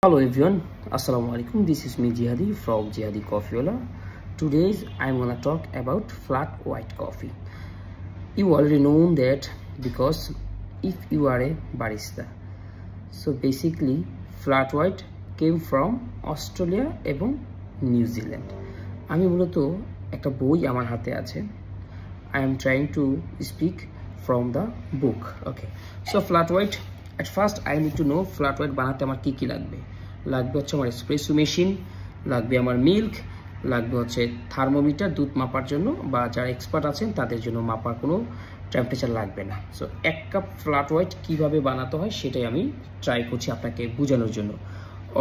Hello everyone, Assalamu alaikum. This is me Jihadi from Jihadi Coffeeola. Today I'm gonna talk about flat white coffee. You already know that because if you are a barista, so basically flat white came from Australia এবং New Zealand. আমি মূলত একটা বই আমার হাতে আছে. I am trying to speak from the book. Okay, so flat white. At first I need to know flat white বানাতে আমার কি কি লাগবে হচ্ছে আমার এসপ্রেসো মেশিন, লাগবে আমার মিল্ক, লাগবে হচ্ছে থার্মোমিটার দুধ মাপার জন্য, বা যারা এক্সপার্ট আছেন তাদের জন্য মাপার কোনো টেম্পারেচার লাগবে না। সো এক কাপ ফ্ল্যাট হোয়াইট কীভাবে বানাতে হয় সেটাই আমি ট্রাই করছি আপনাকে বোঝানোর জন্য।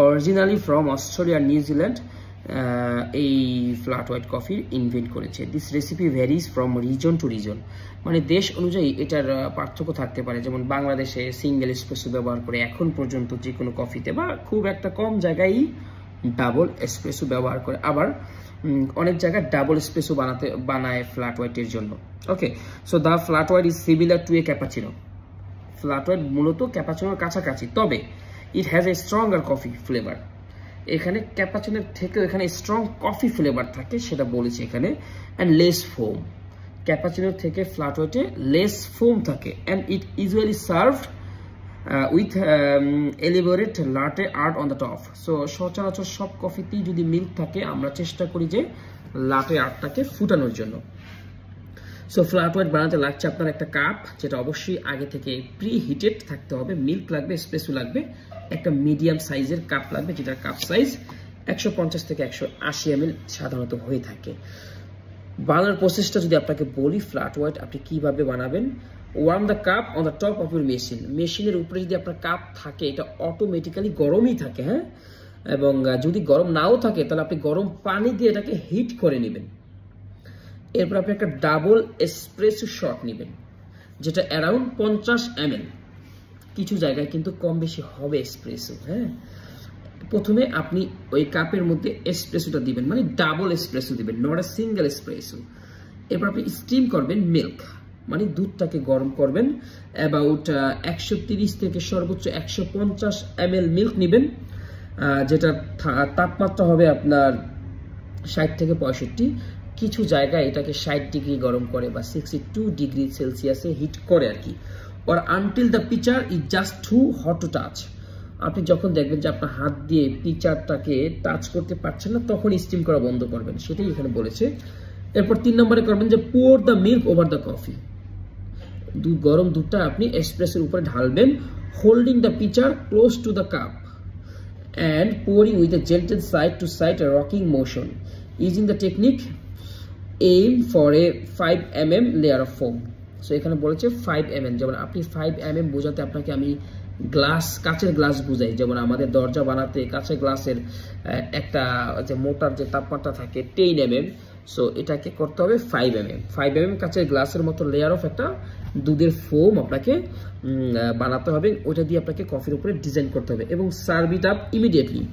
অরিজিনালি ফ্রম অস্ট্রেলিয়া নিউজিল্যান্ড এই ফ্ল্যাট হোয়াইট কফি ইনভেন্ট করেছে। This recipe varies from reason to reason, মানে দেশ অনুযায়ী এটার পার্থক্য থাকতে পারে। যেমন বাংলাদেশে সিঙ্গেল এসপ্রেসো ব্যবহার করে এখন পর্যন্ত যে কোনো কফিতে, বা খুব একটা কম জায়গায় ডাবল এসপ্রেসো ব্যবহার করে, আবার অনেক জায়গায় ডাবল এসপ্রেসো বানায় ফ্ল্যাট হোয়াইটের জন্য। Okay, so the flat white is similar to a cappuccino. Flat white মূলত ক্যাপাচিনোর কাছাকাছি, তবে it has a stronger coffee flavour. এখানে ক্যাপাচিনোর থেকেও এখানে স্ট্রং কফি ফ্লেভার থাকে, সেটা বলেছি এখানে। অ্যান্ড লেস ফোম, ক্যাপাচিনোর থেকে ফ্ল্যাট হোয়াইটে লেস ফোম থাকে। And it usually served with elevated latte art on the top. So সচরাচর সব কফিতেই যদি মিল্ক থাকে আমরা চেষ্টা করি যে লাটে আর্টটাকে ফুটানোর জন্য। সো ফ্ল্যাট হোয়াইট বানাতে লাগছে আপনার একটা কাপ, যেটা অবশ্যই আগে থেকে প্রি হিটেড থাকতে হবে। মিল্ক লাগবে, এসপ্রেসো লাগবে, একটা মিডিয়াম সাইজের কাপ লাগবে, যেটার কাপ সাইজ 150 থেকে 180 ml সাধারণত হয়ে থাকে। বানানোর প্রসেসটা যদি আপনাকে বলি, ফ্ল্যাট হোয়াইট আপনি কিভাবে বানাবেন। Worm the cup on the top of your machine. মেশিনের উপরে যদি আপনার কাপ থাকে এটা অটোমেটিক্যালি গরমই থাকে, হ্যাঁ। এবং যদি গরম নাও থাকে তাহলে আপনি গরম পানি দিয়ে এটাকে হিট করে নেবেন। এরপর আপনি একটা ডাবল এসপ্রেসো শট নেবেন, যেটা অ্যারাউন্ড 50 ml। কিছু জায়গায় কিন্তু কম বেশি হবে এসপ্রেসো, হ্যাঁ। প্রথমে আপনি ওই কাপের মধ্যে এসপ্রেসোটা দিবেন, মানে ডাবল এসপ্রেসো দিবেন, নট এ সিঙ্গেল এসপ্রেসো। এরপর আপনি স্টিম করবেন মিল্ক, মানে দুধটাকে গরম করবেন। অ্যাবাউট 130 থেকে সর্বোচ্চ 150 ml মিল্ক নেবেন, যেটা তাপমাত্রা হবে আপনার 60 থেকে 65। কিছু জায়গায় এটাকে 60 ডিগ্রি গরম করে, বা 62 ডিগ্রি সেলসিয়াসে হিট করে আর কি। or until the pitcher is just too hot to touch। আপনি যখন দেখবেন যে আপনার হাত দিয়ে পিচারটাকে টাচ করতে পারছেন না, তখন স্টিম করা বন্ধ করবেন, সেটাই এখানে বলেছে। এরপর 3 নম্বরে করবেন যে pour the milk over the coffee। গরম দুধটা আপনি এসপ্রেসোর উপরে ঢালবেন, holding the pitcher close to the cup and pouring with a gentle side to side rocking motion using the technique aim for a 5 mm layer of foam। So এখানে বলেছে 5 mm, যেমন আপনি 5 mm বোঝাতে আপনাকে আমি গ্লাস, কাচের glass বুঝাই। যেমন আমাদের দরজা বানাতে কাচের গ্লাসের একটা যে মোটার যে তাপমাত্রা থাকে 10 mm, সো এটাকে করতে হবে 5 mm। 5 mm কাচের গ্লাসের মতো লেয়ার অফ একটা দুধের ফোম আপনাকে বানাতে হবে। ওইটা দিয়ে আপনাকে কফির উপরে ডিজাইন করতে হবে এবং সার্ভ ইট আপ ইমিডিয়েটলি,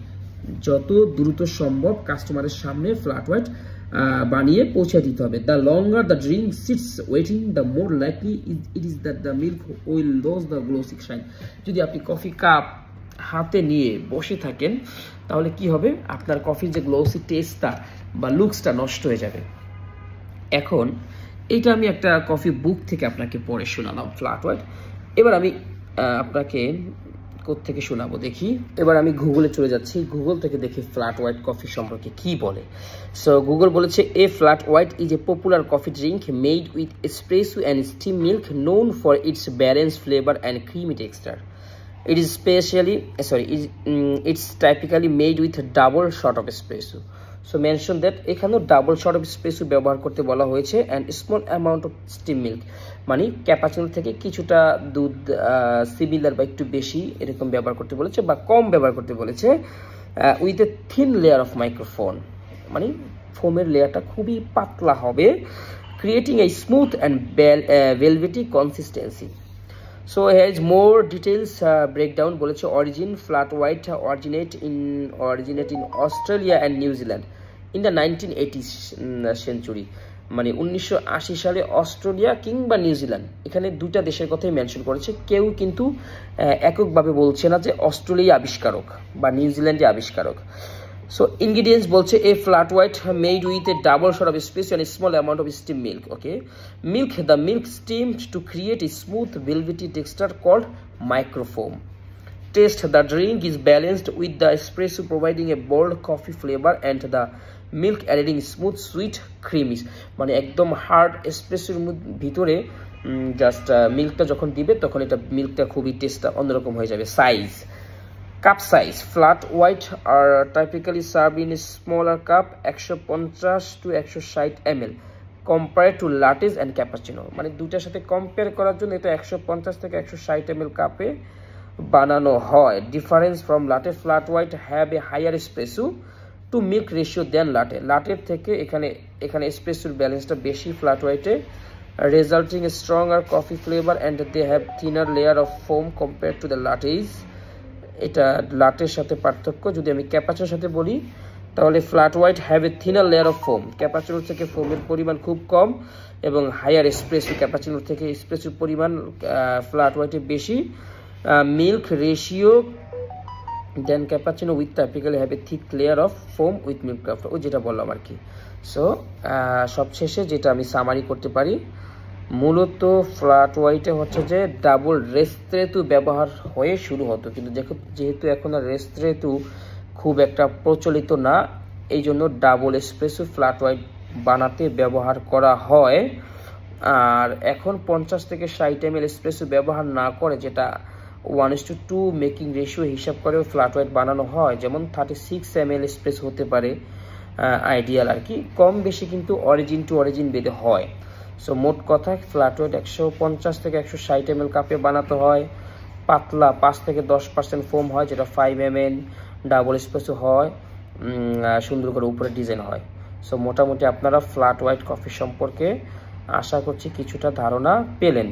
যত দ্রুত সম্ভব কাস্টমারের সামনে ফ্ল্যাট হোয়াইট বানিয়ে পৌঁছে দিতে হবে। The longer the drink sits waiting, the more likely it is that the milk will lose the glossy shine. যদি আপনি কফি কাপ হাতে নিয়ে বসে থাকেন তাহলে কি হবে, আপনার কফির যে গ্লোসি টেস্টটা বা লুকসটা নষ্ট হয়ে যাবে। এখন এইটা আমি একটা কফি বুক থেকে আপনাকে পড়ে শোনালাম ফ্ল্যাট হোয়াইট। এবার আমি আপনাকে কোত্থেকে শোনাবো দেখি। এবার আমি গুগলে চলে যাচ্ছি, গুগল থেকে দেখি ফ্ল্যাট হোয়াইট কফি সম্পর্কে কি বলে। সো গুগল বলেছে a flat white is a popular coffee drink made with espresso and steam milk known for its balance flavour and creamy texture. It is it's typically made with a double shot of espresso. So mention that এখানেও double shot of espresso ব্যবহার করতে বলা হয়েছে, and small amount of steam milk, মানে cappuccino থেকে কিছুটা দুধ similar বা একটু বেশি এরকম ব্যবহার করতে বলেছে, বা কম ব্যবহার করতে বলেছে। With a thin layer of microphone, মানে ফোমের লেয়ারটা খুবই পাতলা হবে, creating a smooth and velvety consistency. So here is more details breakdown বলেছে origin flat white originate in Australia and New Zealand in the 1980s century, মানে 1980 সালে Australia কিংবা নিউজিল্যান্ড, এখানে দুইটা দেশের কথাই মেনশন করেছে। কেউ কিন্তু এককভাবে বলছে না যে অস্ট্রেলিয়া আবিষ্কারক বা নিউজিল্যান্ডে আবিষ্কারক। So ingredients বলছে a flat white made with a double shot of espresso and a small amount of steamed milk. Okay, the milk steamed to create a smooth velvety texture called microfoam. Taste: the drink is balanced with the espresso providing a bold coffee flavor and the milk adding smooth sweet creamy. মানে একদম hard এসপ্রেসোর ভিতরে just মিল্কটা যখন দিবে তখন এটা মিল্কটা খুবই টেস্টটা অন্যরকম হয়ে যাবে। Size: cup size, flat white are typically served in a smaller cup 150 to 160 ml compared to lattes and cappuccino। মানে দুইটার সাথে কম্পেয়ার করার জন্য এটা 150 থেকে 160 ml কাপে বানানো হয়। Difference from latte: flat white have a higher espresso to milk ratio than latte. লাটের থেকে এখানে এসপ্রেসোর ব্যালেন্সটা বেশি ফ্ল্যাট হোয়াইটে, resulting a stronger coffee flavour and they have thinner layer of foam compare to the lattes. এটা লাটের সাথে পার্থক্য। যদি আমি ক্যাপাচিনোর সাথে বলি তাহলে flat white have a thinner layer of foam, ক্যাপাচিনোর থেকে ফোমের পরিমাণ খুব কম, এবং হায়ার এসপ্রেসো, ক্যাপাচিনোর থেকে এসপ্রেসোর পরিমাণ ফ্ল্যাট হোয়াইটে বেশি। Milk ratio then cappuccino with typically have a thick layer of foam with milk craft. ওই যেটা বললাম আর কি। সো সবশেষে যেটা আমি সামারি করতে পারি, মূলত ফ্ল্যাট হোয়াইটে হচ্ছে যে ডাবল রেস্ত্রেতু ব্যবহার হয়ে শুরু হতো, কিন্তু যেহেতু এখন আর রেস্ত্রেতু খুব একটা প্রচলিত না, এই জন্য ডাবল এসপ্রেসো ফ্ল্যাট হোয়াইট বানাতে ব্যবহার করা হয়। আর এখন 50 থেকে 60 ml এসপ্রেসো ব্যবহার না করে যেটা 1:2 মেকিং রেশিও হিসাব করেও ফ্ল্যাট হোয়াইট বানানো হয়, যেমন 36 ml এসপ্রেসো হতে পারে আইডিয়াল আর কি। কম বেশি কিন্তু অরিজিন টু অরিজিন বেঁধে হয়। সো মোট কথা ফ্ল্যাট হোয়াইট 150 থেকে 160 ml কাপে বানাতে হয়। পাতলা 5 থেকে 10% ফোম হয়, যেটা 5 ml। ডাবল এসপ্রেসো হয়, সুন্দর করে উপরে ডিজাইন হয়। সো মোটামুটি আপনারা ফ্ল্যাট হোয়াইট কফি সম্পর্কে আশা করছি কিছুটা ধারণা পেলেন।